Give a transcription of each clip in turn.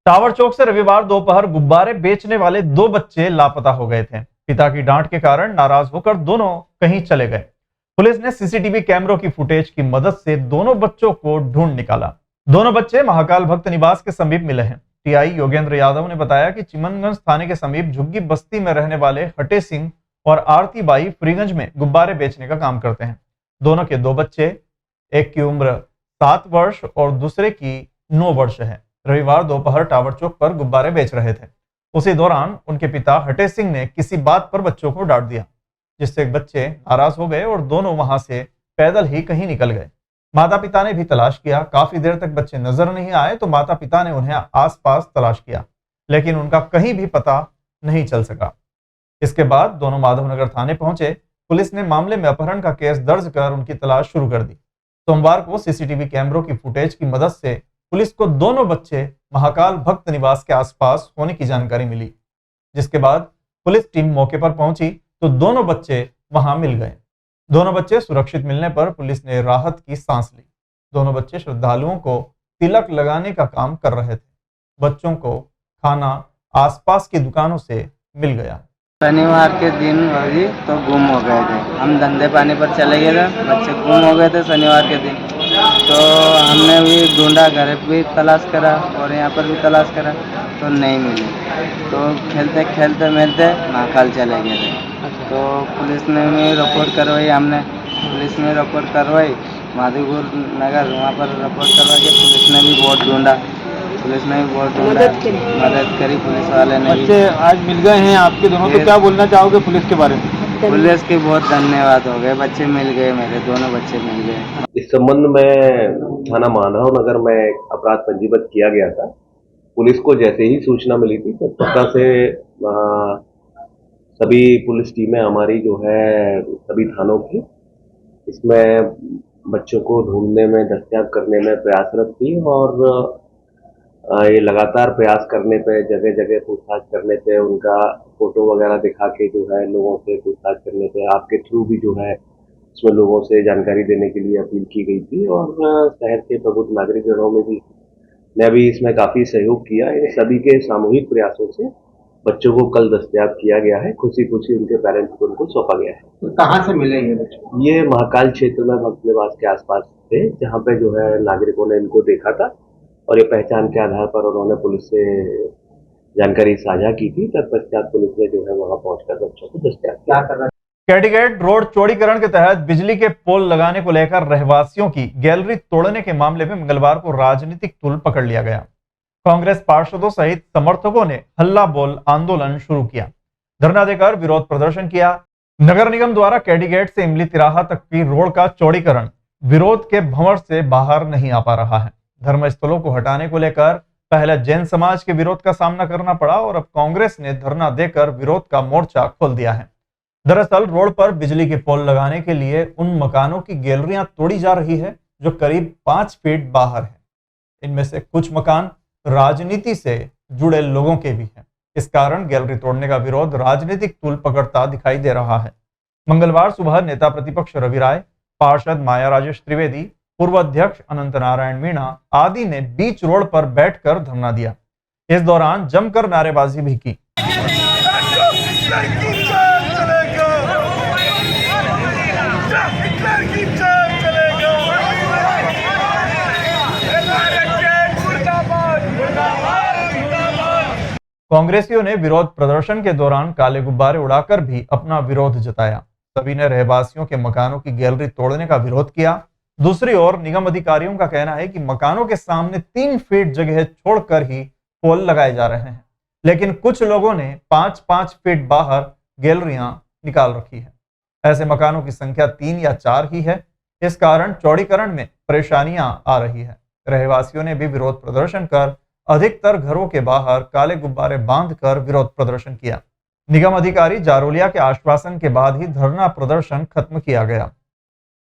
Tower चौक से रविवार दोपहर गुब्बारे बेचने वाले दो बच्चे लापता हो गए थे। पिता की डांट के कारण नाराज होकर दोनों कहीं चले गए। पुलिस ने सीसीटीवी कैमरों की फुटेज की मदद से दोनों बच्चों को ढूंढ निकाला। दोनों बच्चे महाकाल भक्त निवास के समीप मिले हैं। टीआई योगेंद्र यादव ने बताया कि चिमनगंज थाने के समीप झुग्गी बस्ती में रहने वाले हटे सिंह और आरती बाई फ्रीगंज में गुब्बारे बेचने का काम करते हैं। दोनों के दो बच्चे, एक की उम्र 7 वर्ष और दूसरे की 9 वर्ष है। रविवार दोपहर टावर चौक पर गुब्बारे बेच रहे थे। उसी दौरान उनके पिता हटे सिंह ने किसी बात पर बच्चों को डांट दिया, जिससे बच्चे नाराज हो गए और दोनों वहां से पैदल ही कहीं निकल गए। माता पिता ने भी तलाश किया। काफी देर तक बच्चे नजर नहीं आए तो माता पिता ने उन्हें आसपास तलाश किया, लेकिन उनका कहीं भी पता नहीं चल सका। इसके बाद दोनों माधवनगर थाने पहुंचे। पुलिस ने मामले में अपहरण का केस दर्ज कर उनकी तलाश शुरू कर दी। सोमवार को सीसीटीवी कैमरों की फुटेज की मदद से पुलिस को दोनों बच्चे महाकाल भक्त निवास के आसपास होने की जानकारी मिली, जिसके बाद पुलिस टीम मौके पर पहुंची तो दोनों बच्चे वहां मिल गए। दोनों बच्चे सुरक्षित मिलने पर पुलिस ने राहत की सांस ली। दोनों बच्चे श्रद्धालुओं को तिलक लगाने का काम कर रहे थे। बच्चों को खाना आसपास की दुकानों से मिल गया। शनिवार के दिन अभी तो गुम हो गए थे। हम धंधे पानी पर चले गए थे, बच्चे गुम हो गए थे शनिवार के दिन। तो हमने भी ढूंढा, घर भी तलाश करा और यहाँ पर भी तलाश करा तो नहीं मिले। तो खेलते खेलते मिलते महाकाल चले गए थे। तो पुलिस ने भी रिपोर्ट करवाई, हमने पुलिस में रिपोर्ट करवाई माधवपुर नगर, वहाँ पर रिपोर्ट करवा के पुलिस ने भी बहुत ढूंढा। पुलिस ने भी बहुत मदद करी पुलिस वाले ने। बच्चे आज मिल गए हैं आपके दोनों, तो क्या बोलना चाहोगे पुलिस के बारे में? पुलिस के बहुत धन्यवाद हो गए, बच्चे मिल गए, मेरे दोनों बच्चे मिल गए। इस संबंध में थाना माधवनगर में अपराध पंजीबद्ध किया गया था। पुलिस को जैसे ही सूचना मिली थी तत्परता से सभी पुलिस टीमें हमारी जो है सभी थानों की इसमें बच्चों को ढूंढने में, दस्तयाब करने में प्रयासरत थी और ये लगातार प्रयास करने पे, जगह जगह पूछताछ करने पे, उनका फोटो वगैरह दिखा के जो है लोगों से पूछताछ करने पे, आपके थ्रू भी जो है इसमें लोगों से जानकारी देने के लिए अपील की गई थी और शहर के प्रबुद्ध नागरिकगणों में भी ने भी इसमें काफी सहयोग किया। इन सभी के सामूहिक प्रयासों से बच्चों को कल दस्तयाब किया गया है। खुशी खुशी उनके पेरेंट्स को उनको सौंपा गया है। तो कहाँ से मिले ये बच्चे? ये महाकाल क्षेत्र में भक्त निवास के आसपास थे, जहाँ पे जो है नागरिकों ने इनको देखा था और ये पहचान के आधार पर उन्होंने पुलिस से जानकारी साझा की थी। तत्पश्चात पुलिस ने जो है वहां पहुंचकर बच्चों को दस्तयाब किया। कैडीगेट रोड चौड़ीकरण के तहत बिजली के पोल लगाने को लेकर रहवासियों की गैलरी तोड़ने के मामले में मंगलवार को राजनीतिक तूल पकड़ लिया गया। कांग्रेस पार्षदों सहित समर्थकों ने हल्ला बोल आंदोलन शुरू किया, धरना देकर विरोध प्रदर्शन किया। नगर निगम द्वारा कैडीगेट से इमली तिराहा तक की रोड का चौड़ीकरण विरोध के भंवर से बाहर नहीं आ पा रहा है। धर्मस्थलों को हटाने को लेकर पहले जैन समाज के विरोध का सामना करना पड़ा और अब कांग्रेस ने धरना देकर विरोध का मोर्चा खोल दिया है। दरअसल रोड पर बिजली के पोल लगाने के लिए उन मकानों की गैलरियां तोड़ी जा रही है जो करीब 5 फीट बाहर है। इनमें से कुछ मकान राजनीति से जुड़े लोगों के भी हैं। इस कारण गैलरी तोड़ने का विरोध राजनीतिक तूल पकड़ता दिखाई दे रहा है। मंगलवार सुबह नेता प्रतिपक्ष रवि राय, पार्षद माया राजेश त्रिवेदी, पूर्व अध्यक्ष अनंत नारायण मीणा आदि ने बीच रोड पर बैठकर धरना दिया। इस दौरान जमकर नारेबाजी भी की। कांग्रेसियों ने विरोध प्रदर्शन के दौरान काले गुब्बारे उड़ाकर भी अपना विरोध जताया। सभी ने रहवासियों के मकानों की गैलरी तोड़ने का विरोध किया। दूसरी ओर निगम अधिकारियों का कहना है कि मकानों के सामने 3 फीट जगह छोड़कर ही पोल लगाए जा रहे हैं, लेकिन कुछ लोगों ने 5-5 फीट बाहर गैलरियां निकाल रखी है। ऐसे मकानों की संख्या 3 या 4 ही है। इस कारण चौड़ीकरण में परेशानियां आ रही है। रहवासियों ने भी विरोध प्रदर्शन कर अधिकतर घरों के बाहर काले गुब्बारे बांधकर विरोध प्रदर्शन किया। निगम अधिकारी जारोलिया के आश्वासन के बाद ही धरना प्रदर्शन खत्म किया गया।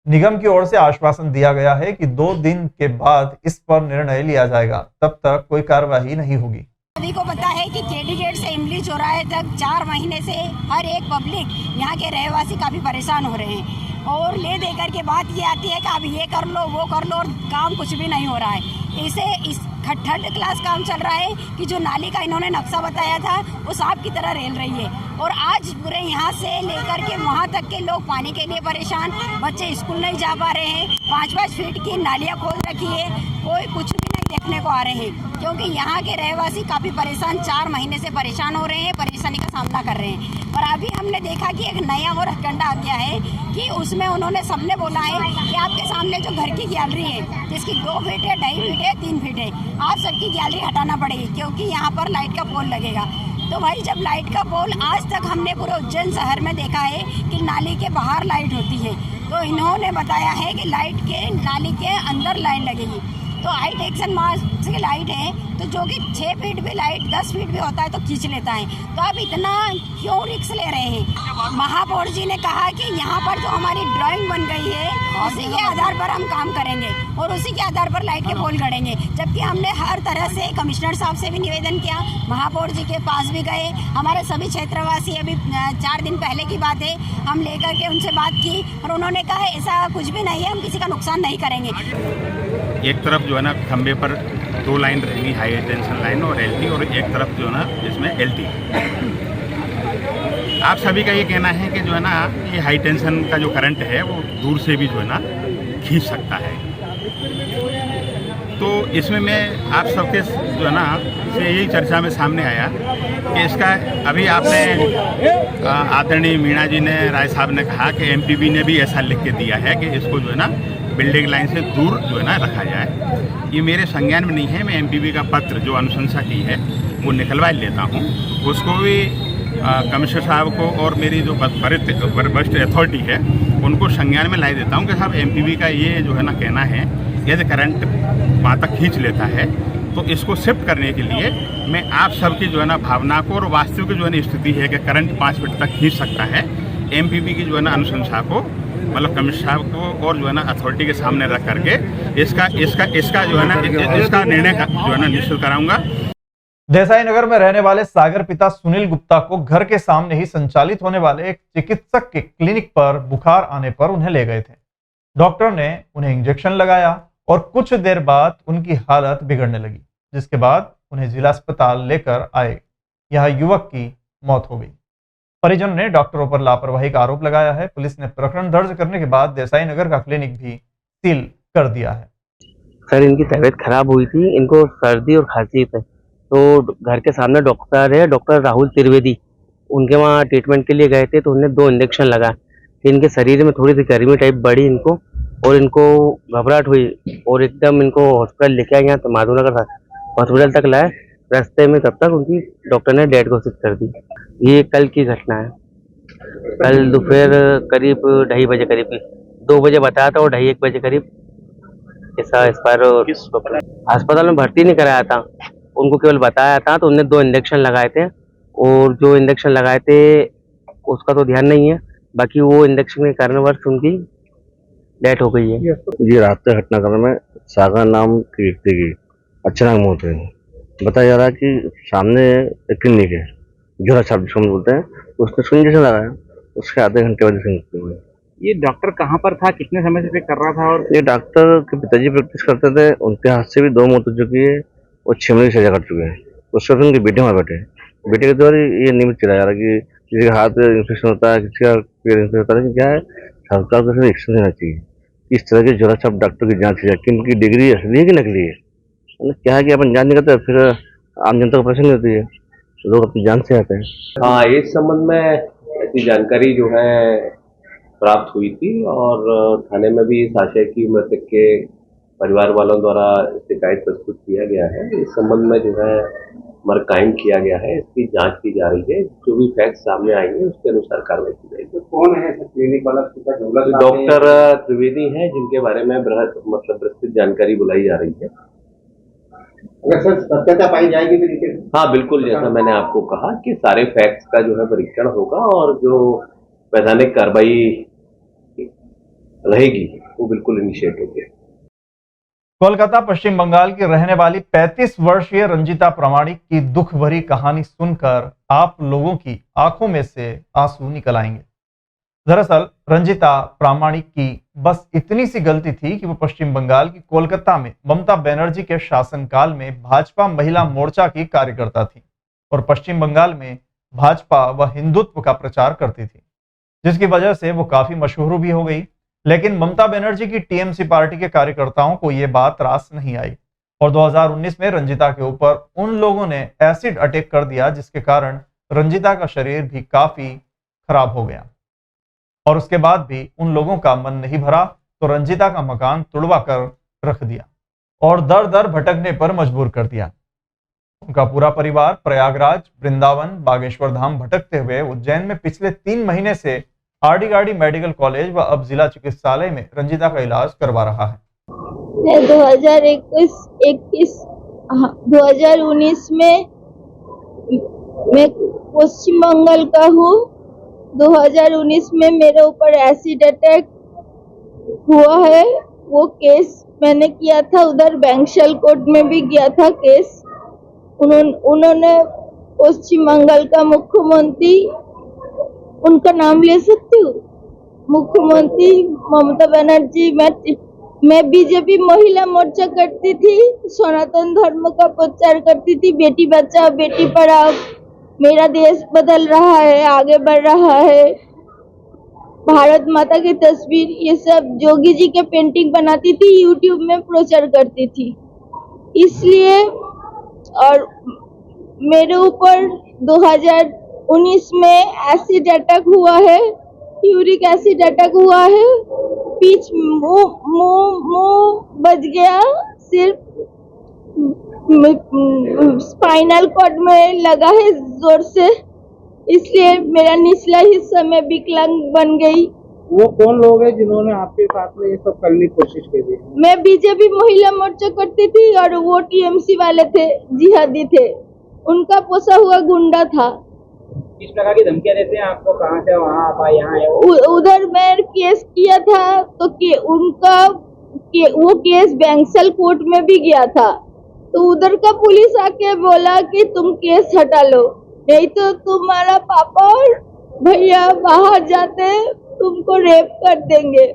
निगम की ओर से आश्वासन दिया गया है कि 2 दिन के बाद इस पर निर्णय लिया जाएगा, तब तक कोई कार्रवाई नहीं होगी। सभी को पता है कि कैडीगेट से इमली चौराहे तक 4 महीने से हर एक पब्लिक, यहाँ के रहवासी काफी परेशान हो रहे हैं और ले देकर के बात ये आती है कि अब ये कर लो वो कर लो और काम कुछ भी नहीं हो रहा है। इसे थर्ड क्लास काम चल रहा है कि जो नाली का इन्होंने नक्शा बताया था वो सांप की तरह रेल रही है। और आज पूरे यहाँ से लेकर के वहाँ तक के लोग पानी के लिए परेशान, बच्चे स्कूल नहीं जा पा रहे हैं। 5-5 फीट की नालियाँ खोल रखी है, कोई कुछ भी नहीं देखने को आ रहे हैं, क्योंकि यहाँ के रहवासी काफ़ी परेशान, 4 महीने से परेशान हो रहे हैं, परेशानी का सामना कर रहे हैं। और अभी हमने देखा कि एक नया और हथकंडा आ गया है कि उसमें उन्होंने सबने बोला है कि आपके सामने जो घर की गैलरी है जिसकी 2 फीट है, 2.5 फीट है, 3 फीट है, आप सबकी गैलरी हटाना पड़ेगी क्योंकि यहाँ पर लाइट का पोल लगेगा। तो भाई जब लाइट का पोल आज तक हमने पूरे उज्जैन शहर में देखा है कि नाली के बाहर लाइट होती है, तो इन्होंने बताया है कि लाइट के नाली के अंदर लाइन लगेगी। तो हाई टेंशन मार्क्स की लाइट है तो जो कि 6 फीट भी लाइट 10 फीट भी होता है तो खींच लेता है। तो आप इतना क्यों रिस्क ले रहे हैं? महापौर जी ने कहा कि यहाँ पर जो हमारी ड्राइंग बन गई है उसी के आधार पर हम काम करेंगे और उसी के आधार पर लाइट के पोल गड़ेंगे। जबकि हमने हर तरह से कमिश्नर साहब से भी निवेदन किया, महापौर जी के पास भी गए, हमारे सभी क्षेत्रवासी, अभी 4 दिन पहले की बात है, हम लेकर के उनसे बात की और उन्होंने कहा ऐसा कुछ भी नहीं है, हम किसी का नुकसान नहीं करेंगे। एक तरफ जो है ना खंबे पर 2 लाइन रहेंगी, हाई टेंशन लाइन और एलटी, और एक तरफ जो है ना जिसमें एलटी। आप सभी का ये कहना है कि जो है ना ये हाई टेंशन का जो करंट है वो दूर से भी जो है ना खींच सकता है। तो इसमें मैं आप सबके जो है ना से यही चर्चा में सामने आया कि इसका अभी आपने आदरणीय मीणा जी ने, राय साहब ने कहा कि एमपीबी ने भी ऐसा लिख के दिया है कि इसको जो है ना बिल्डिंग लाइन से दूर जो है ना रखा जाए। ये मेरे संज्ञान में नहीं है, मैं एमपीबी का पत्र जो अनुशंसा की है वो निकलवा लेता हूँ, उसको भी कमिश्नर साहब को और मेरी जो वरिष्ठ अथॉरिटी है उनको संज्ञान में ला देता हूँ कि साहब एमपीबी का ये जो है ना कहना है यदि करंट वहाँ तक खींच लेता है तो इसको शिफ्ट करने के लिए मैं आप सबकी जो है ना भावना को और वास्तविक जो है ना स्थिति है कि करंट 5 फीट तक खींच सकता है, एमपीबी की जो है ना अनुशंसा को मतलब कमिश्नर साहब को और जो है ना अथॉरिटी के सामने रख करके इसका जो है ना इसका निर्णय जो है ना निश्चित कराऊंगा। देसाई नगर में रहने वाले सागर पिता सुनील गुप्ता को घर के सामने ही संचालित होने वाले एक चिकित्सक के क्लिनिक पर बुखार आने पर उन्हें ले गए थे। डॉक्टर ने उन्हें इंजेक्शन लगाया और कुछ देर बाद उनकी हालत बिगड़ने लगी, जिसके बाद उन्हें जिला अस्पताल लेकर आए। यह युवक की मौत हो गई। परिजनों ने डॉक्टरों पर लापरवाही का आरोप लगाया है। पुलिस ने प्रकरण दर्ज करने के बाद देसाई नगर का क्लिनिक भी सील कर दिया है। सर इनकी तबीयत खराब हुई थी, इनको सर्दी और खांसी थी, तो घर के सामने डॉक्टर है, डॉक्टर राहुल त्रिवेदी, उनके वहाँ ट्रीटमेंट के लिए गए थे तो उन्हें 2 इंजेक्शन लगाए। इनके शरीर में थोड़ी सी गर्मी टाइप बढ़ी इनको और इनको घबराहट हुई और एकदम इनको हॉस्पिटल लेके आए, यहाँ तो माधवनगर हॉस्पिटल तक लाए। रास्ते में तब तक उनकी डॉक्टर ने डेड घोषित कर दी। ये कल की घटना है, कल दोपहर करीब 2:30 बजे करीब, 2 बजे बताया था और 2:30-1 बजे करीब ऐसा एक्सपायर। अस्पताल में भर्ती नहीं कराया था, उनको केवल बताया था, तो उन्होंने 2 इंजेक्शन लगाए थे और जो इंजेक्शन लगाए थे उसका तो ध्यान नहीं है, बाकी वो इंजेक्शन के कारणवश उनकी डेथ हो गई है। ये रात का घटनाक्रम में सागर नाम की व्यक्ति की अचानक मौत हुई। बताया जा रहा है कि सामने एक क्लिनिक है, झोला छाप जिसको हम बोलते हैं, उसने उसको इंजेक्शन लगाया, उसके आधे घंटे बाद से मृत्यु हुई। ये डॉक्टर कहाँ पर था, कितने समय से कर रहा था? और ये डॉक्टर के पिताजी प्रैक्टिस करते थे, उनके हाथ से भी 2 मौत हो चुकी है और 6 महीने की सजा कर चुके हैं। उसके बाद उनके बेटे वहाँ बैठे, बेटे के द्वारा ये नियमित चलाया जा रहा है कि किसी का हाथ इन्फेक्शन होता है, किसी का पैर इन्फेक्शन होता है, क्या है सरकार को इसमें एक्शन देना चाहिए। इस तरह के झोला छाप डॉक्टर की जांच की जाए कि इनकी डिग्री असली है कि नकली है। क्या है कि अपन जान नहीं करते, फिर आम जनता को परेशानी होती है, लोग अपनी जान से आते हैं। हाँ, इस संबंध में ऐसी जानकारी जो है प्राप्त हुई थी और थाने में भी इस आशय की मृतक के परिवार वालों द्वारा शिकायत प्रस्तुत किया गया है। इस संबंध में जो है मर्ग कायम किया गया है, इसकी जांच की जा रही है। जो भी फैक्ट सामने आएंगे उसके अनुसार कार्रवाई की जाएगी। कौन है क्लिनिक वाला? डॉक्टर त्रिवेदी हैं, जिनके बारे में विस्तृत जानकारी बुलाई जा रही है। अगर सर सत्यता पाई जाएगी फिर? हाँ बिल्कुल, जैसा मैंने आपको कहा कि सारे फैक्ट्स का जो है परीक्षण होगा और जो वैधानिक कार्रवाई रहेगी वो बिल्कुल इनिशिएट होगी। कोलकाता पश्चिम बंगाल की रहने वाली 35 वर्षीय रंजिता प्रामाणिक की दुख भरी कहानी सुनकर आप लोगों की आंखों में से आंसू निकल आएंगे। दरअसल रंजिता प्रामाणिक की बस इतनी सी गलती थी कि वो पश्चिम बंगाल की कोलकाता में ममता बनर्जी के शासनकाल में भाजपा महिला मोर्चा की कार्यकर्ता थी और पश्चिम बंगाल में भाजपा व हिंदुत्व का प्रचार करती थी, जिसकी वजह से वो काफी मशहूर भी हो गई। लेकिन ममता बनर्जी की टीएमसी पार्टी के कार्यकर्ताओं को ये बात रास नहीं आई और 2019 में रंजिता के ऊपर उन लोगों ने एसिड अटैक कर दिया, जिसके कारण रंजिता का शरीर भी काफी खराब हो गया और उसके बाद भी उन लोगों का मन नहीं भरा तो रंजिता का मकान तुड़वा कर रख दिया और दर दर भटकने पर मजबूर कर दिया। उनका पूरा परिवार प्रयागराज, वृंदावन, बागेश्वर धाम भटकते हुए उज्जैन में पिछले 3 महीने से आरडी मेडिकल कॉलेज व अब जिला चिकित्सालय में रंजिता का इलाज करवा रहा है। 2019 में मैं पश्चिम बंगाल का हूँ। 2019 में मेरे ऊपर एसिड अटैक हुआ है। वो केस मैंने किया था, उधर बैंक्शल कोर्ट में भी किया था केस। उन्होंने पश्चिम बंगाल का मुख्यमंत्री, उनका नाम ले सकती हूँ, मुख्यमंत्री ममता बनर्जी, मैं बीजेपी महिला मोर्चा करती थी, सनातन धर्म का प्रचार करती थी, बेटी बचाओ बेटी पढ़ाओ, मेरा देश बदल रहा है, आगे बढ़ रहा है, भारत माता की तस्वीर, ये सब जोगी जी के पेंटिंग बनाती थी, यूट्यूब में प्रचार करती थी। इसलिए और मेरे ऊपर 2019 में एसिड अटैक हुआ है, यूरिक एसिड अटैक हुआ है, पीछ मुंह बच गया, सिर्फ स्पाइनल कॉर्ड में लगा है जोर से, इसलिए मेरा निचला हिस्सा में विकलांग बन गई। वो कौन लोग हैं जिन्होंने आपके साथ में ये सब करने की कोशिश की थी? मैं बीजेपी महिला मोर्चा करती थी और वो टीएमसी वाले थे, जिहादी थे, उनका पोसा हुआ गुंडा था। किस प्रकार की धमकियां देते हैं आपको? कहाँ से वहाँ आप आए, यहाँ आए? उधर मैं केस किया था तो वो केस बैंक्शल कोर्ट में भी गया था, तो उधर का पुलिस आके बोला कि तुम केस हटा लो, नहीं तो तुम्हारा पापा और भैया बाहर जाते तुमको रेप कर देंगे।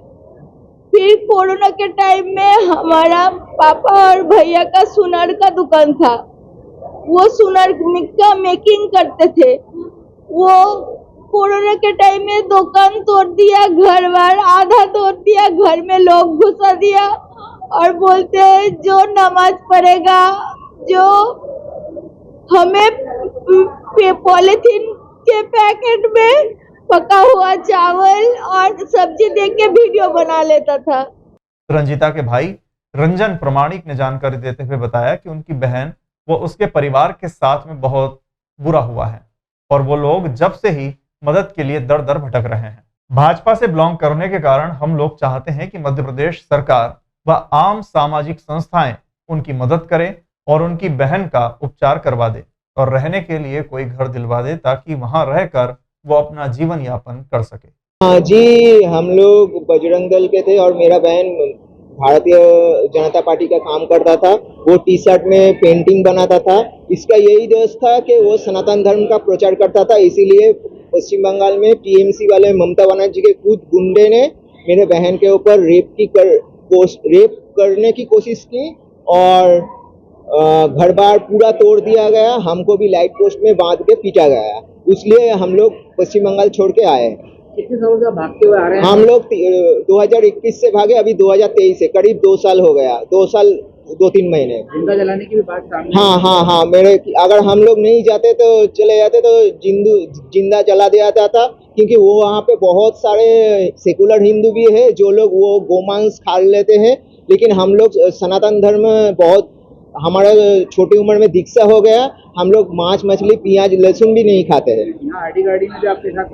फिर कोरोना के टाइम में हमारा पापा और भैया का सुनार का दुकान था, वो सुनार का मेकिंग करते थे, वो कोरोना के टाइम में दुकान तोड़ दिया, घर बार आधा तोड़ दिया, घर में लोग घुसा दिया और बोलते हैं जो नमाज पढ़ेगा, जो हमें पॉलिथीन के पैकेट में पका हुआ चावल और सब्जी देख के वीडियो बना लेता था। रंजिता के भाई रंजन प्रमाणिक ने जानकारी देते हुए बताया कि उनकी बहन व उसके परिवार के साथ में बहुत बुरा हुआ है और वो लोग जब से ही मदद के लिए दर दर भटक रहे हैं। भाजपा से बिलोंग करने के कारण हम लोग चाहते हैं कि मध्य प्रदेश सरकार व आम सामाजिक संस्थाएं उनकी मदद करें और उनकी बहन का उपचार करवा दे और रहने के लिए कोई घर दिलवा दे ताकि वहां रहकर वो अपना जीवन यापन कर सके। जी, हम लोग बजरंग दल के थे और मेरा बहन भारतीय जनता पार्टी का काम करता था। वो टी शर्ट में पेंटिंग बनाता था। इसका यही दोष था कि वो सनातन धर्म का प्रचार करता था, इसीलिए पश्चिम बंगाल में टीएमसी वाले ममता बनर्जी के कुछ गुंडे ने मेरे बहन के ऊपर रेप करने की कोशिश की और घर बार पूरा तोड़ दिया गया। हमको भी लाइट पोस्ट में बांध के पीटा गया, इसलिए हम लोग पश्चिम बंगाल छोड़ के आए। कितने सालों से भागते हुए आ रहे हैं? हम लोग 2021 से भागे, अभी 2023 से करीब 2 साल हो गया, 2 साल 2-3 महीने। जिंदा जलाने की भी बात सामने? हाँ, मेरे अगर हम लोग नहीं जाते तो चले जाते तो जिंदा जला दिया जाता, क्योंकि वो वहाँ पे बहुत सारे सेकुलर हिंदू भी है जो लोग वो गोमांस खा लेते हैं, लेकिन हम लोग सनातन धर्म बहुत, हमारा छोटी उम्र में दीक्षा हो गया, हम लोग मांस मछली प्याज लहसुन भी नहीं खाते हैं। आरडी गाड़ी में जो आपके साथ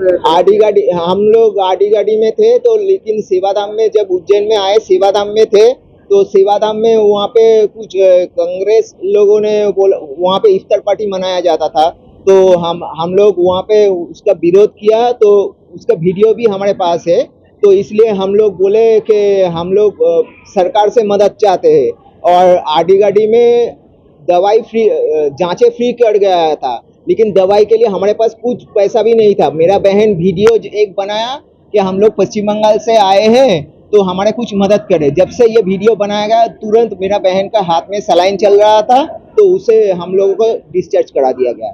हम लोग आरडी गाड़ी में थे, तो लेकिन सेवाधाम में जब उज्जैन में आए, सेवाधाम में थे, तो सेवाधाम में वहाँ पे कुछ कांग्रेस लोगों ने बोला, वहाँ पे इफ्तार पार्टी मनाया जाता था, तो हम लोग वहाँ पे उसका विरोध किया, तो उसका वीडियो भी हमारे पास है। तो इसलिए हम लोग बोले कि हम लोग सरकार से मदद चाहते हैं और आरडी गाड़ी में दवाई फ्री, जांचें फ्री कर गया था, लेकिन दवाई के लिए हमारे पास कुछ पैसा भी नहीं था। मेरा बहन वीडियो एक बनाया कि हम लोग पश्चिम बंगाल से आए हैं तो हमारे कुछ मदद करे। जब से ये वीडियो बनाया गया तुरंत मेरा बहन का हाथ में सलाइन चल रहा था, तो उसे हम लोगों को डिस्चार्ज करा दिया गया।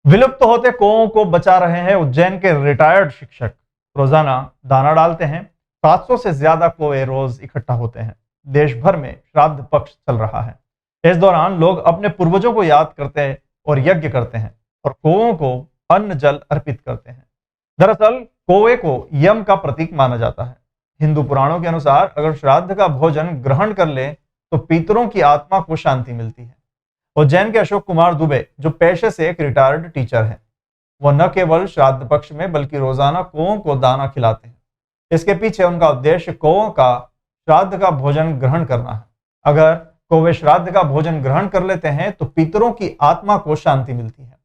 विलुप्त होते कुओं को बचा रहे हैं उज्जैन के रिटायर्ड शिक्षक। रोजाना दाना डालते हैं। 700 से ज्यादा कुएं रोज इकट्ठा होते हैं। देश भर में श्राद्ध पक्ष चल रहा है। इस दौरान लोग अपने पूर्वजों को याद करते हैं और यज्ञ करते हैं और कुओं को अन्न जल अर्पित करते हैं। दरअसल कौवे को यम का प्रतीक माना जाता है। हिंदू पुराणों के अनुसार अगर श्राद्ध का भोजन ग्रहण कर ले तो पितरों की आत्मा को शांति मिलती है। उज्जैन के अशोक कुमार दुबे, जो पेशे से एक रिटायर्ड टीचर हैं, वह न केवल श्राद्ध पक्ष में बल्कि रोजाना कौओं को दाना खिलाते हैं। इसके पीछे उनका उद्देश्य कौओं का श्राद्ध का भोजन ग्रहण करना है। अगर कौवे श्राद्ध का भोजन ग्रहण कर लेते हैं तो पितरों की आत्मा को शांति मिलती है।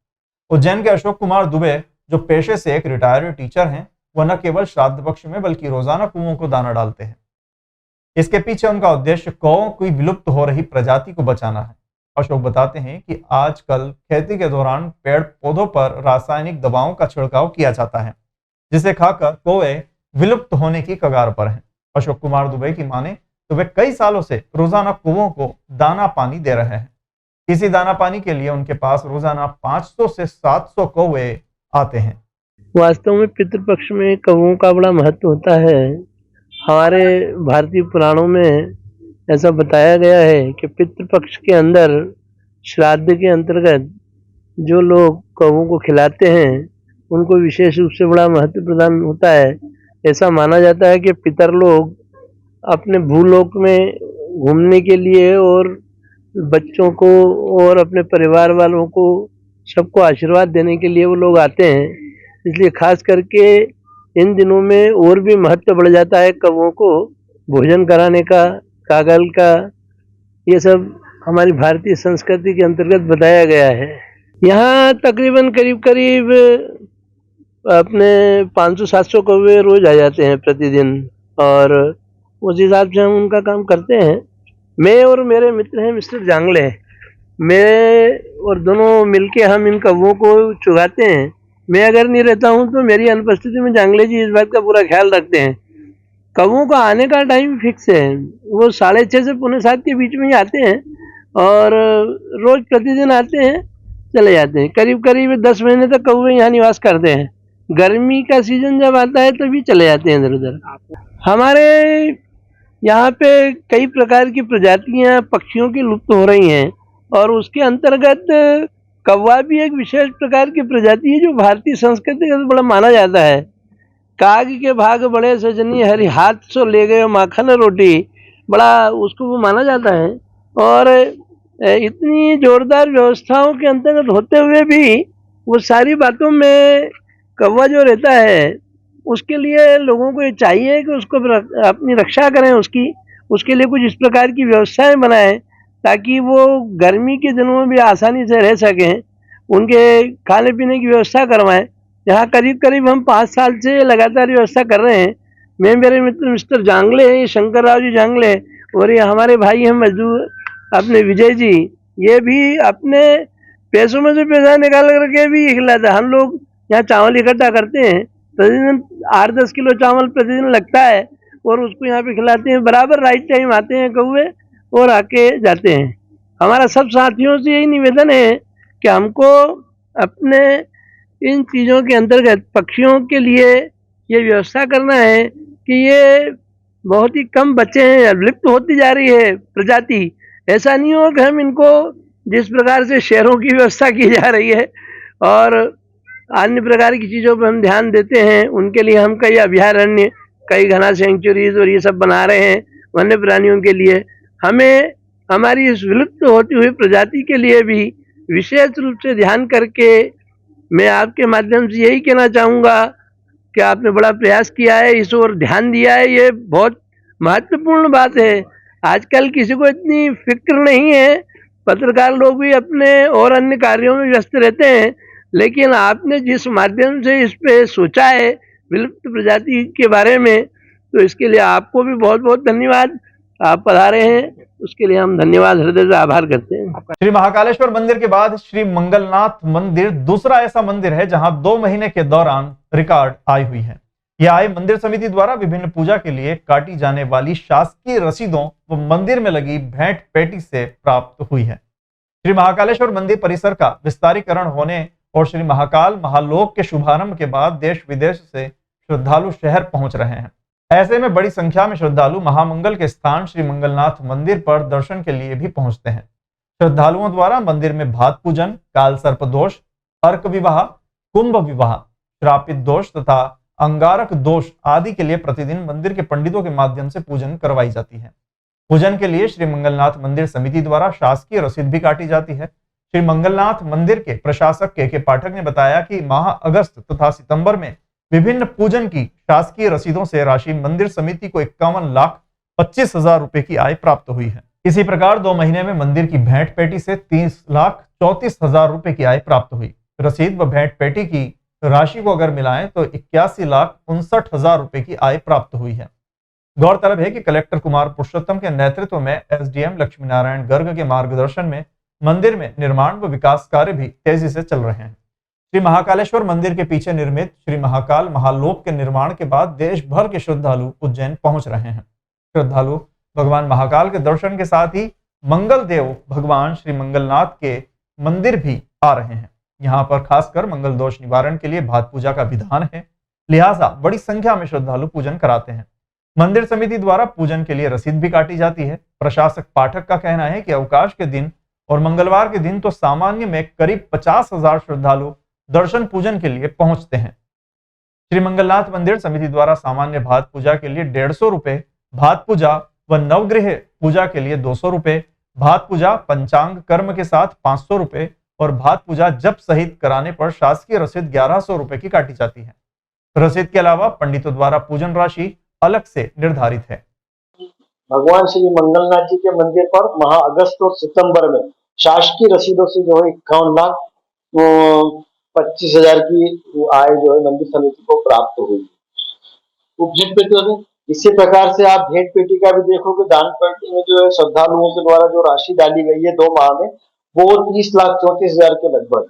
उज्जैन के अशोक कुमार दुबे, जो पेशे से एक रिटायर्ड टीचर हैं, वह न केवल श्राद्ध पक्ष में बल्कि रोजाना कुओं को दाना डालते हैं। इसके पीछे उनका उद्देश्य कौओं की विलुप्त हो रही प्रजाति को बचाना है। अशोक बताते हैं कि आजकल खेती के दौरान पेड़ पौधों पर रासायनिक दवाओं का छिड़काव किया जाता है, जिसे खाकर कौवे विलुप्त होने की कगार पर हैं। अशोक कुमार दुबे की माने तो वे कई सालों से रोजाना कुओं को दाना पानी दे रहे हैं। इसी दाना पानी के लिए उनके पास रोजाना 500 से 700 कौवे आते हैं। वास्तव में पितृपक्ष में कौवों का बड़ा महत्व होता है। हमारे भारतीय पुराणों में ऐसा बताया गया है कि पितृपक्ष के अंदर श्राद्ध के अंतर्गत जो लोग कौवों को खिलाते हैं उनको विशेष रूप से बड़ा महत्व प्रदान होता है। ऐसा माना जाता है कि पितर लोग अपने भूलोक में घूमने के लिए और बच्चों को और अपने परिवार वालों को सबको आशीर्वाद देने के लिए वो लोग आते हैं। इसलिए खास करके इन दिनों में और भी महत्व बढ़ जाता है कौवों को भोजन कराने का, कागल का। ये सब हमारी भारतीय संस्कृति के अंतर्गत बताया गया है। यहाँ तकरीबन करीब अपने 500-700 कौवे रोज आ जाते हैं प्रतिदिन, और उस हिसाब से हम उनका काम करते हैं। मैं और मेरे मित्र हैं मिस्टर जांगले, मैं और दोनों मिलके हम इन कौवों को चुगाते हैं। मैं अगर नहीं रहता हूँ तो मेरी अनुपस्थिति में जांगले जी इस बात का पूरा ख्याल रखते हैं। कौवों का आने का टाइम फिक्स है, वो 6:30 से 6:45 के बीच में ही आते हैं और रोज प्रतिदिन आते हैं, चले जाते हैं। करीब 10 महीने तक कौवे यहाँ निवास करते हैं। गर्मी का सीजन जब आता है तभी चले जाते हैं इधर उधर। हमारे यहाँ पे कई प्रकार की प्रजातियाँ पक्षियों की लुप्त हो रही हैं, और उसके अंतर्गत कौवा भी एक विशेष प्रकार की प्रजाति है जो भारतीय संस्कृति का बड़ा माना जाता है। काग के भाग बड़े सजनी हरि हाथ सो ले गए माखन रोटी, बड़ा उसको वो माना जाता है। और इतनी जोरदार व्यवस्थाओं के अंतर्गत होते हुए भी वो सारी बातों में कौवा जो रहता है उसके लिए लोगों को ये चाहिए कि उसको अपनी रक्षा करें, उसके लिए कुछ इस प्रकार की व्यवस्थाएं बनाएं ताकि वो गर्मी के दिनों में भी आसानी से रह सकें। उनके खाने पीने की व्यवस्था करवाएं। यहाँ करीब हम 5 साल से लगातार व्यवस्था कर रहे हैं। मैं, मेरे मित्र मिस्टर जांगले हैं, शंकर राव जी जांगले, और ये हमारे भाई हैं मजदूर अपने विजय जी, ये भी अपने पैसों में से पैसा निकाल करके भी खिलाता है। हम लोग यहाँ चावल इकट्ठा करते हैं, प्रतिदिन 8-10 किलो चावल प्रतिदिन लगता है और उसको यहाँ पे खिलाते हैं। बराबर राइट टाइम आते हैं कौवे और आके जाते हैं। हमारा सब साथियों से यही निवेदन है कि हमको अपने इन चीज़ों के अंतर्गत पक्षियों के लिए ये व्यवस्था करना है कि ये बहुत ही कम बच्चे हैं, विलुप्त होती जा रही है प्रजाति। ऐसा नहीं हो कि हम इनको जिस प्रकार से शहरों की व्यवस्था की जा रही है और अन्य प्रकार की चीज़ों पर हम ध्यान देते हैं, उनके लिए हम कई अभयारण्य, कई घना सेंचुरीज और ये सब बना रहे हैं वन्य प्राणियों के लिए। हमें हमारी इस विलुप्त होती हुई प्रजाति के लिए भी विशेष रूप से ध्यान करके, मैं आपके माध्यम से यही कहना चाहूँगा कि आपने बड़ा प्रयास किया है, इस ओर ध्यान दिया है, ये बहुत महत्वपूर्ण बात है। आजकल किसी को इतनी फिक्र नहीं है, पत्रकार लोग भी अपने और अन्य कार्यों में व्यस्त रहते हैं, लेकिन आपने जिस माध्यम से इस पे सोचा है विलुप्त प्रजाति के बारे में, तो इसके लिए आपको भी बहुत बहुत धन्यवाद। आप पधारे हैं उसके लिए हम धन्यवाद, हृदय से आभार करते हैं। श्री महाकालेश्वर मंदिर के बाद श्री मंगलनाथ मंदिर दूसरा ऐसा मंदिर है जहां 2 महीने के दौरान रिकॉर्ड आई हुई है। यह आय मंदिर समिति द्वारा विभिन्न पूजा के लिए काटी जाने वाली शासकीय रसीदों व मंदिर में लगी भेंट पेटी से प्राप्त हुई है। श्री महाकालेश्वर मंदिर परिसर का विस्तारीकरण होने और श्री महाकाल महालोक के शुभारंभ के बाद देश विदेश से श्रद्धालु शहर पहुंच रहे हैं। ऐसे में बड़ी संख्या में श्रद्धालु महामंगल के स्थान श्री मंगलनाथ मंदिर पर दर्शन के लिए भी पहुंचते हैं। श्रद्धालुओं द्वारा मंदिर में भात पूजन, काल सर्प दोष, अर्क विवाह, कुंभ विवाह, श्रापित दोष तथा अंगारक दोष आदि के लिए प्रतिदिन मंदिर के पंडितों के माध्यम से पूजन करवाई जाती है। पूजन के लिए श्री मंगलनाथ मंदिर समिति द्वारा शासकीय रसीद भी काटी जाती है। श्री मंगलनाथ मंदिर के प्रशासक के पाठक ने बताया कि माह अगस्त तथा सितंबर में विभिन्न पूजन की शासकीय रसीदों से राशि मंदिर समिति को 51,25,000 रुपए की आय प्राप्त हुई है। इसी प्रकार 2 महीने में मंदिर की भेंट पेटी से 30,34,000 रुपए की आय प्राप्त हुई। रसीद व भेंट पेटी की राशि को अगर मिलाएं तो 81,59,000 रुपए की आय प्राप्त हुई है। गौरतलब है कि कलेक्टर कुमार पुरुषोत्तम के नेतृत्व में एसडीएम लक्ष्मी नारायण गर्ग के मार्गदर्शन में मंदिर में निर्माण व विकास कार्य भी तेजी से चल रहे हैं। श्री महाकालेश्वर मंदिर के पीछे निर्मित श्री महाकाल महालोक के निर्माण के बाद देश भर के श्रद्धालु उज्जैन पहुंच रहे हैं। श्रद्धालु भगवान महाकाल के दर्शन के साथ ही मंगल देव भगवान श्री मंगलनाथ के मंदिर भी आ रहे हैं। यहाँ पर खासकर मंगल दोष निवारण के लिए भात पूजा का विधान है, लिहाजा बड़ी संख्या में श्रद्धालु पूजन कराते हैं। मंदिर समिति द्वारा पूजन के लिए रसीद भी काटी जाती है। प्रशासक पाठक का कहना है कि अवकाश के दिन और मंगलवार के दिन तो सामान्य में करीब 50,000 श्रद्धालु दर्शन पूजन के लिए पहुंचते हैं। श्री मंगलनाथ मंदिर समिति द्वारा सामान्य भात पूजा के लिए 150 रुपए, भात पूजा व नवग्रह पूजा के लिए 200 रुपए, भात पूजा पंचांग कर्म के साथ 500 रुपए और भात पूजा जप सहित कराने पर शासकीय रसीद 1100 रुपए की काटी जाती है। रसीद के अलावा पंडितों द्वारा पूजन राशि अलग से निर्धारित है। भगवान श्री मंगलनाथ जी के मंदिर पर माह अगस्त और सितंबर में शासकीय रसीदों से जो है 51,25,000 की आय जो है मंदिर समिति को प्राप्त हुई। भेंट पेटी इसी प्रकार से आप भेंट पेटी का भी देखोगे, दान पेटी में जो है श्रद्धालुओं के द्वारा जो राशि डाली गई है 2 माह में वो 30,34,000 के लगभग।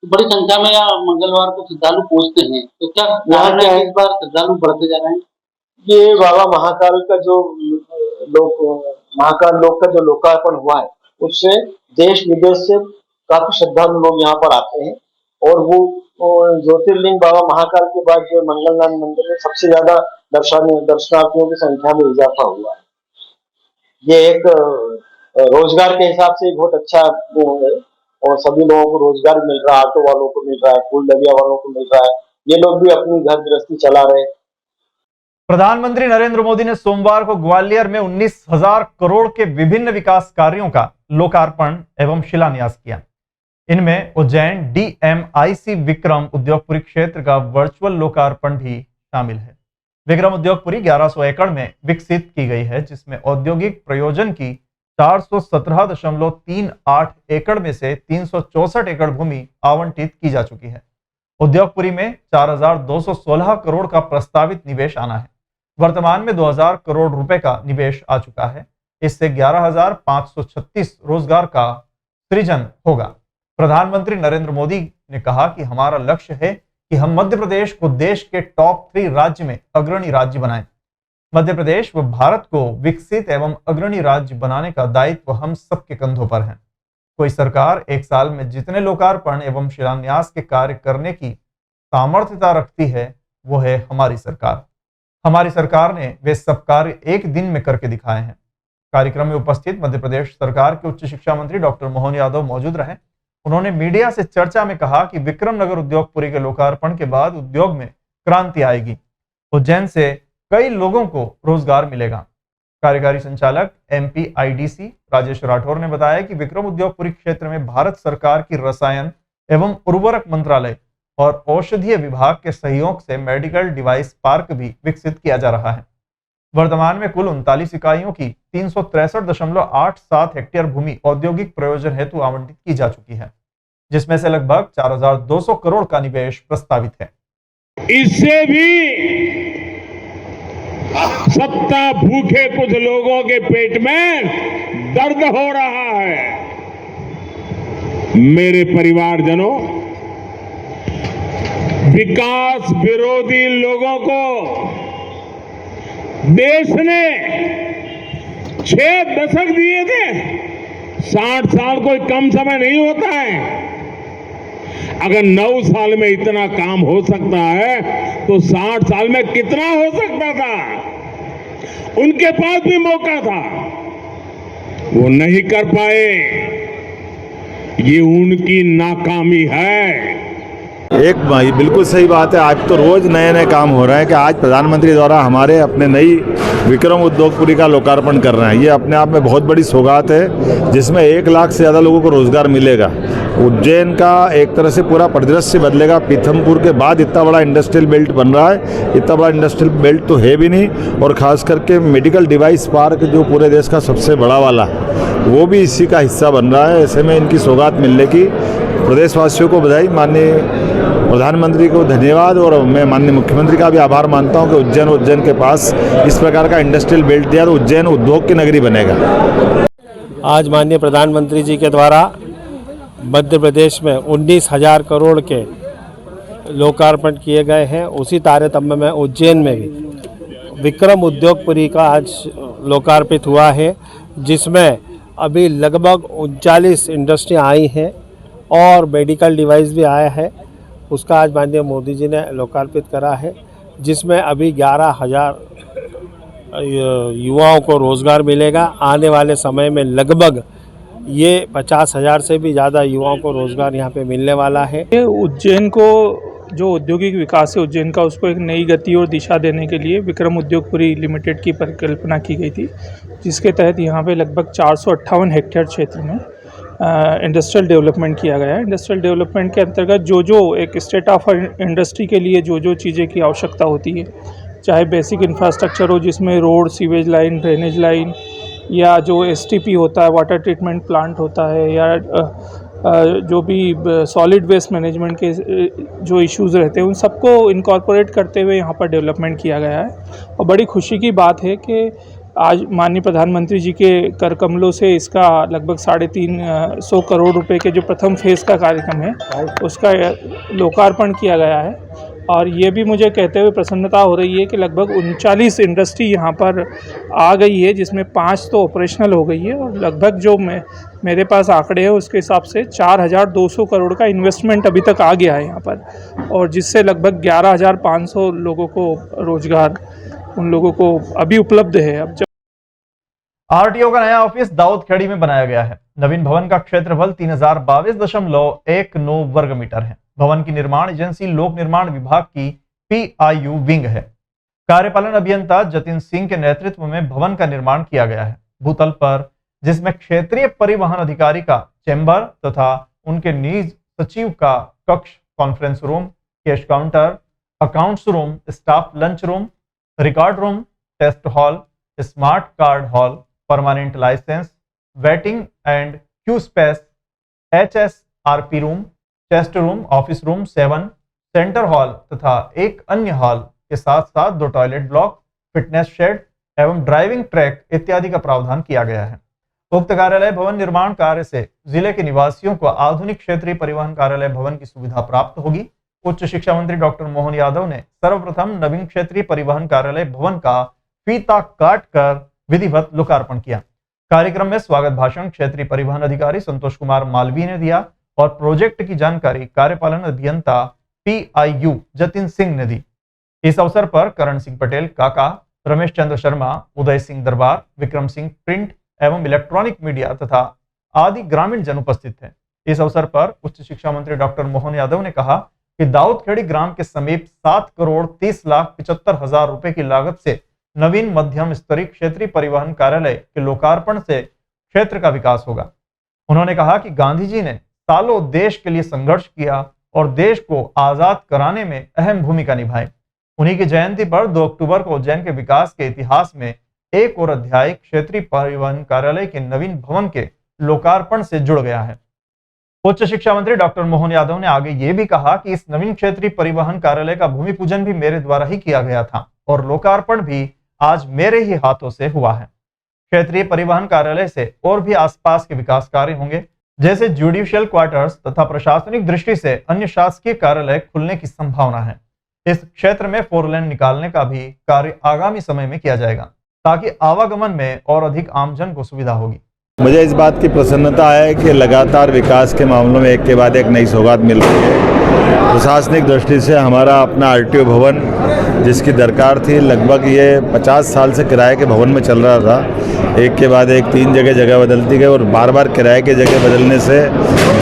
बड़ी संख्या में यहाँ मंगलवार को श्रद्धालु पहुंचते हैं, तो क्या इस बार श्रद्धालु बढ़ते जा रहे हैं? ये बाबा महाकाल का जो महाकाल लोक का जो लोकार्पण हुआ है उससे देश विदेश से काफी श्रद्धालु लोग यहाँ पर आते हैं और वो ज्योतिर्लिंग बाबा महाकाल के बाद जो मंगलनाथ मंदिर में सबसे ज्यादा दर्शनार्थियों की संख्या में इजाफा हुआ है। ये एक रोजगार के हिसाब से बहुत अच्छा वो है और सभी लोगों को रोजगार मिल रहा है, ऑटो वालों को मिल रहा है, फूल डलिया वालों को मिल रहा है, ये लोग भी अपनी घर गृहस्थी चला रहे हैं। प्रधानमंत्री नरेंद्र मोदी ने सोमवार को ग्वालियर में 19,000 करोड़ के विभिन्न विकास कार्यों का लोकार्पण एवं शिलान्यास किया। इनमें उज्जैन डीएमआईसी विक्रम उद्योगपुरी क्षेत्र का वर्चुअल लोकार्पण भी शामिल है। विक्रम उद्योगपुरी 1100 एकड़ में विकसित की गई है, जिसमें औद्योगिक प्रयोजन की 417.38 एकड़ में से 364 एकड़ भूमि आवंटित की जा चुकी है। उद्योगपुरी में 4,216 करोड़ का प्रस्तावित निवेश आना है। वर्तमान में 2,000 करोड़ रुपए का निवेश आ चुका है। इससे 11,536 रोजगार का सृजन होगा। प्रधानमंत्री नरेंद्र मोदी ने कहा कि हमारा लक्ष्य है कि हम मध्य प्रदेश को देश के टॉप 3 राज्य में अग्रणी राज्य बनाएं। मध्य प्रदेश व भारत को विकसित एवं अग्रणी राज्य बनाने का दायित्व हम सबके कंधों पर है। कोई सरकार एक साल में जितने लोकार्पण एवं शिलान्यास के कार्य करने की सामर्थ्यता रखती है, वो है हमारी सरकार। हमारी सरकार ने वे सब कार्य एक दिन में करके दिखाए हैं। कार्यक्रम में उपस्थित मध्य प्रदेश सरकार के उच्च शिक्षा मंत्री डॉक्टर मोहन यादव मौजूद रहे। उन्होंने मीडिया से चर्चा में कहा कि विक्रम नगर उद्योगपुरी के लोकार्पण के बाद उद्योग में क्रांति आएगी। उज्जैन से कई लोगों को रोजगार मिलेगा। कार्यकारी संचालक एमपीआईडीसी राजेश राठौर ने बताया कि विक्रम उद्योगपुरी क्षेत्र में भारत सरकार की रसायन एवं उर्वरक मंत्रालय और औषधीय विभाग के सहयोग से मेडिकल डिवाइस पार्क भी विकसित किया जा रहा है। वर्तमान में कुल 39 इकाइयों की 363.87 हेक्टेयर भूमि औद्योगिक प्रयोजन हेतु आवंटित की जा चुकी है, जिसमें से लगभग 4,200 करोड़ का निवेश प्रस्तावित है। इससे भी सत्ता भूखे कुछ लोगों के पेट में दर्द हो रहा है। मेरे परिवारजनों, विकास विरोधी लोगों को देश ने 6 दशक दिए थे। 60 साल कोई कम समय नहीं होता है। अगर 9 साल में इतना काम हो सकता है तो 60 साल में कितना हो सकता था। उनके पास भी मौका था, वो नहीं कर पाए। ये उनकी नाकामी है। एक भाई बिल्कुल सही बात है। आज तो रोज नए नए काम हो रहे हैं कि आज प्रधानमंत्री द्वारा हमारे अपने नई विक्रम उद्योगपुरी का लोकार्पण कर रहे हैं। ये अपने आप में बहुत बड़ी सौगात है, जिसमें 1 लाख से ज़्यादा लोगों को रोजगार मिलेगा। उज्जैन का एक तरह से पूरा परिदृश्य बदलेगा। पीथमपुर के बाद इतना बड़ा इंडस्ट्रियल बेल्ट बन रहा है। इतना बड़ा इंडस्ट्रियल बेल्ट तो है भी नहीं, और ख़ास करके मेडिकल डिवाइस पार्क जो पूरे देश का सबसे बड़ा वाला वो भी इसी का हिस्सा बन रहा है। ऐसे में इनकी सौगात मिलने की प्रदेशवासियों को बधाई, माननीय प्रधानमंत्री को धन्यवाद, और मैं माननीय मुख्यमंत्री का भी आभार मानता हूं कि उज्जैन के पास इस प्रकार का इंडस्ट्रियल बेल्ट दिया तो उज्जैन उद्योग की नगरी बनेगा। आज माननीय प्रधानमंत्री जी के द्वारा मध्य प्रदेश में 19,000 करोड़ के लोकार्पण किए गए हैं। उसी तारतम्य में उज्जैन में भी विक्रम उद्योगपुरी का आज लोकार्पित हुआ है, जिसमें अभी लगभग 39 इंडस्ट्रियाँ आई हैं और मेडिकल डिवाइस भी आया है। उसका आज माननीय मोदी जी ने लोकार्पित करा है, जिसमें अभी 11,000 युवाओं को रोज़गार मिलेगा। आने वाले समय में लगभग ये 50,000 से भी ज़्यादा युवाओं को रोज़गार यहाँ पे मिलने वाला है। उज्जैन को जो औद्योगिक विकास है उज्जैन का, उसको एक नई गति और दिशा देने के लिए विक्रम उद्योगपुरी लिमिटेड की परिकल्पना की गई थी, जिसके तहत यहाँ पे लगभग 458 हेक्टेयर क्षेत्र में इंडस्ट्रियल डेवलपमेंट किया गया है। इंडस्ट्रियल डेवलपमेंट के अंतर्गत जो एक स्टेट ऑफ इंडस्ट्री के लिए जो चीज़ें की आवश्यकता होती है, चाहे बेसिक इंफ्रास्ट्रक्चर हो जिसमें road, sewage line, drainage line, या जो STP होता है, वाटर ट्रीटमेंट प्लांट होता है, या जो भी सॉलिड वेस्ट मैनेजमेंट के जो इश्यूज़ रहते हैं, उन सबको इनकॉर्पोरेट करते हुए यहाँ पर डेवलपमेंट किया गया है। और बड़ी खुशी की बात है कि आज माननीय प्रधानमंत्री जी के कर कमलों से इसका लगभग 350 करोड़ रुपए के जो प्रथम फेज़ का कार्यक्रम है उसका लोकार्पण किया गया है। और ये भी मुझे कहते हुए प्रसन्नता हो रही है कि लगभग 39 इंडस्ट्री यहाँ पर आ गई है, जिसमें 5 तो ऑपरेशनल हो गई है, और लगभग जो मेरे पास आंकड़े हैं उसके हिसाब से 4,200 करोड़ का इन्वेस्टमेंट अभी तक आ गया है यहाँ पर, और जिससे लगभग 11,500 लोगों को रोजगार उन लोगों को अभी उपलब्ध है। अब जब RTO का नया ऑफिस दाऊदखेड़ी में बनाया गया है। नवीन भवन का क्षेत्रफल 3022.19 वर्ग मीटर है। भवन की निर्माण एजेंसी लोक निर्माण विभाग की PIU विंग है। कार्यपालन अभियंता जतिन सिंह के नेतृत्व में भवन का निर्माण किया गया है। भूतल पर, जिसमें क्षेत्रीय परिवहन अधिकारी का चैम्बर तथा उनके निज सचिव का कक्ष, conference room, cash counter, accounts room, staff lunch room, record room, test hall, smart card hall, permanent licence, waiting and queue space, HSRP room, test room, office room 7, centre hall तथा एक अन्य hall के साथ साथ 2 toilet block, fitness shed एवं driving track इत्यादि का प्रावधान किया गया है। उक्त कार्यालय भवन निर्माण कार्य से जिले के निवासियों को आधुनिक क्षेत्रीय परिवहन कार्यालय भवन की सुविधा प्राप्त होगी। उच्च शिक्षा मंत्री डॉक्टर मोहन यादव ने सर्वप्रथम नवीन क्षेत्रीय परिवहन कार्यालय भवन का फीता काट कर विधिवत लोकार्पण किया। कार्यक्रम में स्वागत भाषण क्षेत्रीय परिवहन अधिकारी संतोष कुमार मालवीय ने दिया और प्रोजेक्ट की जानकारी कार्यपालन अभियंता PIU जतिन सिंह ने दी। इस अवसर पर करण सिंह पटेल काका, रमेश चंद्र शर्मा, उदय सिंह दरबार, विक्रम सिंह प्रिंट एवं इलेक्ट्रॉनिक मीडिया तथा आदि ग्रामीण जन उपस्थित थे। इस अवसर पर उच्च शिक्षा मंत्री डॉक्टर मोहन यादव ने कहा कि दाऊदखेड़ी ग्राम के समीप 7,30,75,000 रुपए की लागत से नवीन मध्यम स्तरीय क्षेत्रीय परिवहन कार्यालय के लोकार्पण से क्षेत्र का विकास होगा। उन्होंने कहा कि गांधी जी ने सालों देश के लिए संघर्ष किया और देश को आजाद कराने में अहम भूमिका निभाई। उन्हीं की जयंती पर 2 अक्टूबर को उज्जैन के विकास के इतिहास में एक और अध्याय क्षेत्रीय परिवहन कार्यालय के नवीन भवन के लोकार्पण से जुड़ गया है। उच्च शिक्षा मंत्री डॉक्टर मोहन यादव ने आगे ये भी कहा कि इस नवीन क्षेत्रीय परिवहन कार्यालय का भूमि पूजन भी मेरे द्वारा ही किया गया था और लोकार्पण भी आज मेरे ही हाथों से हुआ है। क्षेत्रीय परिवहन कार्यालय से और भी आसपास के विकास कार्य होंगे, जैसे जुडिशियल क्वार्टर्स तथा प्रशासनिक दृष्टि से अन्य शासकीय कार्यालय खुलने की संभावना है। इस क्षेत्र में 4 लेन निकालने का भी कार्य आगामी समय में किया जाएगा ताकि आवागमन में और अधिक आमजन को सुविधा होगी। मुझे इस बात की प्रसन्नता है कि लगातार विकास के मामलों में एक के बाद एक नई सौगात मिल रही है। प्रशासनिक दृष्टि से हमारा अपना आरटीओ भवन जिसकी दरकार थी, लगभग ये 50 साल से किराए के भवन में चल रहा था। एक के बाद एक 3 जगह बदलती गई और बार बार किराए की जगह बदलने से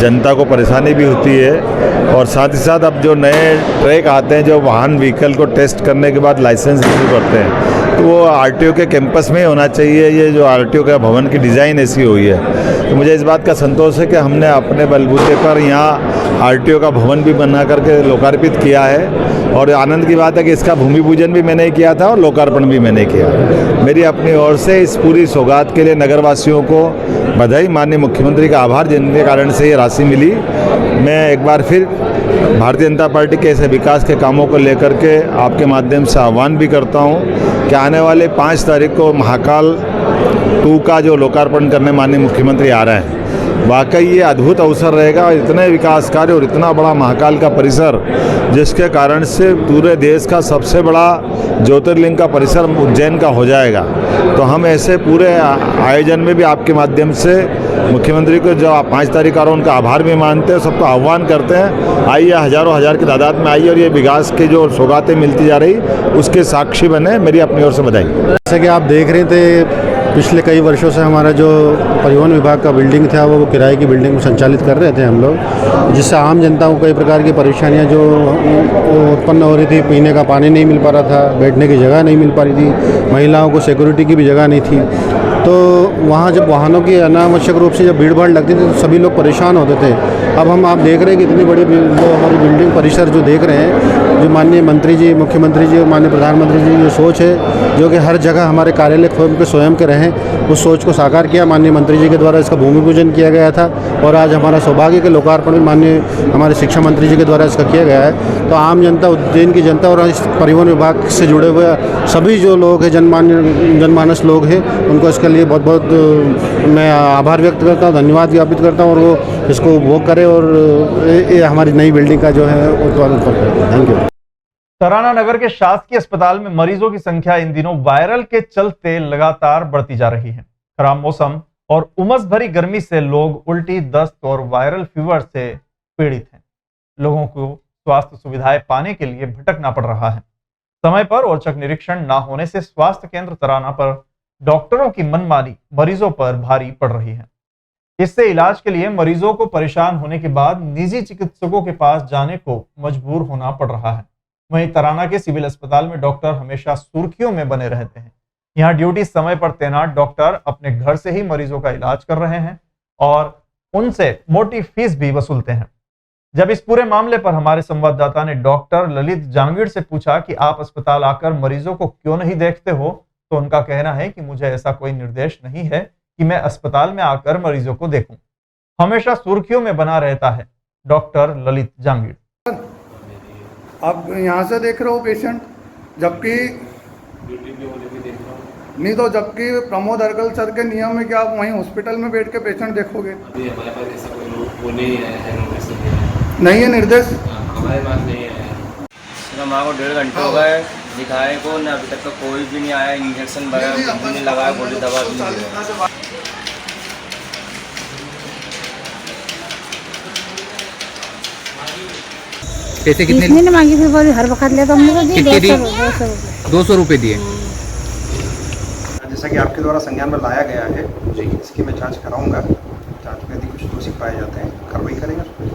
जनता को परेशानी भी होती है। और साथ ही साथ अब जो नए ट्रैक आते हैं जो वाहन व्हीकल को टेस्ट करने के बाद लाइसेंस इशू करते हैं, तो वो आरटीओ के कैंपस में होना चाहिए। ये जो आरटीओ का भवन की डिज़ाइन ऐसी हुई है, तो मुझे इस बात का संतोष है कि हमने अपने बलबूते पर यहाँ आरटीओ का भवन भी बना करके लोकार्पित किया है। और आनंद की बात है कि इसका भूमि पूजन भी मैंने किया था और लोकार्पण भी मैंने किया। मेरी अपनी ओर से इस पूरी सौगात के लिए नगरवासियों को बधाई, माननीय मुख्यमंत्री का आभार जिनके कारण से ये राशि मिली। मैं एक बार फिर भारतीय जनता पार्टी के ऐसे विकास के कामों को लेकर के आपके माध्यम से आह्वान भी करता हूं कि आने वाले 5 तारीख को महाकाल 2 का जो लोकार्पण करने माननीय मुख्यमंत्री आ रहे हैं, वाकई ये अद्भुत अवसर रहेगा। इतने विकास कार्य और इतना बड़ा महाकाल का परिसर, जिसके कारण से पूरे देश का सबसे बड़ा ज्योतिर्लिंग का परिसर उज्जैन का हो जाएगा। तो हम ऐसे पूरे आयोजन में भी आपके माध्यम से मुख्यमंत्री को जो 5 तारीख आ रहा है उनका आभार भी मानते हैं, सबको आह्वान करते हैं, आइए हजारों हजार की तादाद में आइए और ये विकास की जो सौगातें मिलती जा रही उसके साक्षी बने। मेरी अपनी ओर से बधाई। जैसा कि आप देख रहे थे, पिछले कई वर्षों से हमारा जो परिवहन विभाग का बिल्डिंग था वो किराए की बिल्डिंग में संचालित कर रहे थे हम लोग, जिससे आम जनता को कई प्रकार की परेशानियां जो उत्पन्न हो रही थी। पीने का पानी नहीं मिल पा रहा था, बैठने की जगह नहीं मिल पा रही थी, महिलाओं को सिक्योरिटी की भी जगह नहीं थी। तो वहाँ जब वाहनों की अनावश्यक रूप से जब भीड़ भाड़ लगती थी तो सभी लोग परेशान होते थे। अब आप देख रहे हैं कि इतनी बड़ी जो हमारी बिल्डिंग परिसर जो देख रहे हैं, जो माननीय मंत्री जी, मुख्यमंत्री जी और माननीय प्रधानमंत्री जी जो सोच है, जो कि हर जगह हमारे कार्यालय खोल के स्वयं के रहें, उस सोच को साकार किया। माननीय मंत्री जी के द्वारा इसका भूमि पूजन किया गया था और आज हमारा सौभाग्य के लोकार्पण भी माननीय हमारे शिक्षा मंत्री जी के द्वारा इसका किया गया है। तो आम जनता, उज्जैन की जनता और इस परिवहन विभाग से जुड़े हुए सभी जो लोग हैं, जनमानस लोग हैं, उनको इसके लिए बहुत बहुत मैं आभार व्यक्त करता हूँ, धन्यवाद ज्ञापित करता हूँ और वो इसको उपभोग करें और ये हमारी नई बिल्डिंग का जो है उत्पादन करें। Thank you. तराना नगर के शासकीय अस्पताल में मरीजों की संख्या इन दिनों वायरल के चलते लगातार बढ़ती जा रही है। खराब मौसम और उमस भरी गर्मी से लोग उल्टी, दस्त और वायरल फीवर से पीड़ित हैं। लोगों को स्वास्थ्य सुविधाएं पाने के लिए भटकना पड़ रहा है। समय पर औचक निरीक्षण न होने से स्वास्थ्य केंद्र तराना पर डॉक्टरों की मनमानी मरीजों पर भारी पड़ रही है। इससे इलाज के लिए मरीजों को परेशान होने के बाद निजी चिकित्सकों के पास जाने को मजबूर होना पड़ रहा है। वहीं तराना के सिविल अस्पताल में डॉक्टर हमेशा सुर्खियों में बने रहते हैं। यहाँ ड्यूटी समय पर तैनात डॉक्टर अपने घर से ही मरीजों का इलाज कर रहे हैं और उनसे मोटी फीस भी वसूलते हैं। जब इस पूरे मामले पर हमारे संवाददाता ने डॉक्टर ललित जांगीड़ से पूछा कि आप अस्पताल आकर मरीजों को क्यों नहीं देखते हो, तो उनका कहना है कि मुझे ऐसा कोई निर्देश नहीं है कि मैं अस्पताल में आकर मरीजों को देखूं। हमेशा सुर्खियों में बना रहता है डॉक्टर ललित जांगीड़। आप यहाँ से देख रहे हो पेशेंट, जबकि नहीं तो जबकि प्रमोद अर्गल सर के नियम है कि आप वहीं हॉस्पिटल में बैठ के पेशेंट देखोगे। अभी हमारे पास ऐसा कोई वो नहीं है नहीं है निर्देश, हमारे पास नहीं है। हमारे को 1.5 घंटे हो गए दिखाए को ना, अभी तक का कोई भी नहीं आया। इंजेक्शन वगैरह कुछ भी नहीं लगाया, गोली दवा भी नहीं दी। पैसे कितने मांगी थी? बोली हर वक्त ले तो हम लोग 200 रुपये दिए। जैसा कि आपके द्वारा संज्ञान में लाया गया है, इसकी मैं जांच कराऊंगा। जांच में यदि कुछ दोषी पाए जाते हैं कार्रवाई करेंगे।